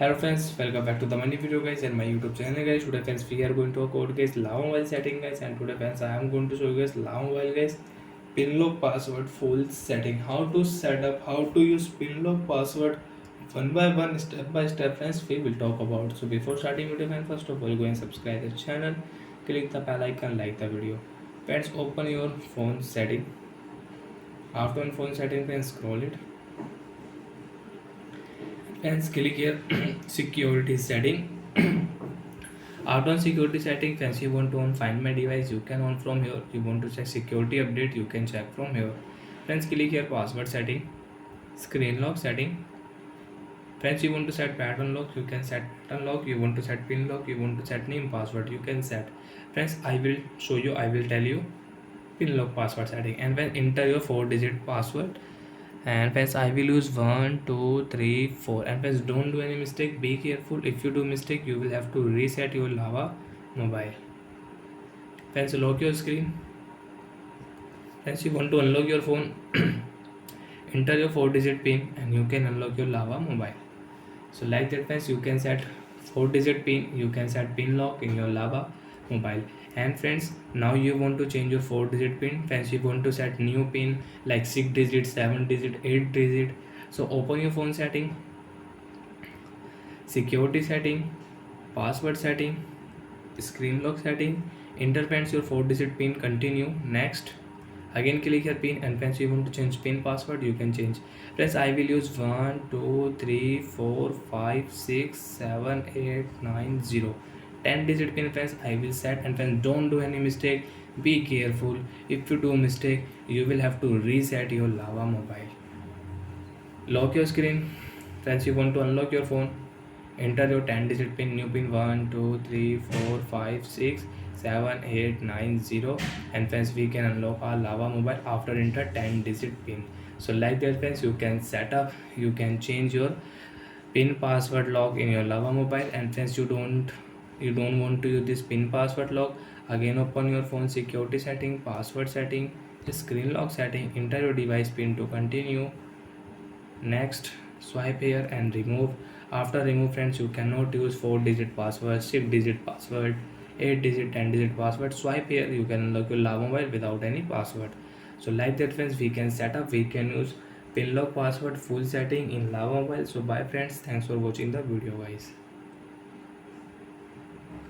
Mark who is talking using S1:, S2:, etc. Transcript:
S1: Hello friends, welcome back to the money video guys and my YouTube channel guys. Today friends we are going to code guys Lava Mobile setting guys, and today friends I am going to show you guys Lava Mobile guys pin lock password full setting. How to set up, how to use pin lock password one by one, step by step friends we will talk about. So before starting video friends, first of all go and subscribe the channel, click the bell icon, like the video. Friends, open your phone setting. After on phone setting friends, scroll it and click here security setting. After on security setting friends, you want to on find my device, you can on from here. You want to check security update, you can check from here. Friends, click here password setting, screen lock setting. Friends, you want to set pattern lock, you can set pattern lock. You want to set pin lock, you want to set name password, you can set. Friends, I will show you, I will tell you pin lock password setting. And when enter your 4-digit password, and friends I will use 1 2 3 4. And friends, don't do any mistake, be careful. If you do mistake, you will have to reset your Lava Mobile. Friends, lock your screen. Friends, you want to unlock your phone, enter your 4-digit pin and you can unlock your Lava Mobile. So like that friends, you can set 4-digit pin, you can set pin lock in your Lava Mobile. And friends, now you want to change your 4-digit pin. Friends, you want to set new pin like 6-digit, 7-digit, 8-digit. So open your phone setting, security setting, password setting, screen lock setting, enter friends your 4-digit pin, continue, next. Again click here pin, and friends, you want to change pin password, you can change. Friends, I will use 1 2 3 4 5 6 7 8 9 0 10-digit pin friends I will set. And friends, don't do any mistake, be careful. If you do mistake, you will have to reset your Lava Mobile. Lock your screen. Friends, you want to unlock your phone, enter your 10-digit pin, new pin 1 2 3 4 5 6 7 8 9 0. And friends, we can unlock our Lava Mobile after enter 10-digit pin. So like that friends, you can set up, you can change your pin password lock in your Lava Mobile. And friends, you don't want to use this pin password lock, again open your phone security setting, password setting, screen lock setting, enter your device pin to continue, next. Swipe here and remove. After remove friends, you cannot use 4-digit password, 6-digit password, 8-digit, 10-digit password. Swipe here, you can unlock your Lava Mobile without any password. So like that friends, we can set up, we can use pin lock password full setting in Lava Mobile. So bye friends, thanks for watching the video guys.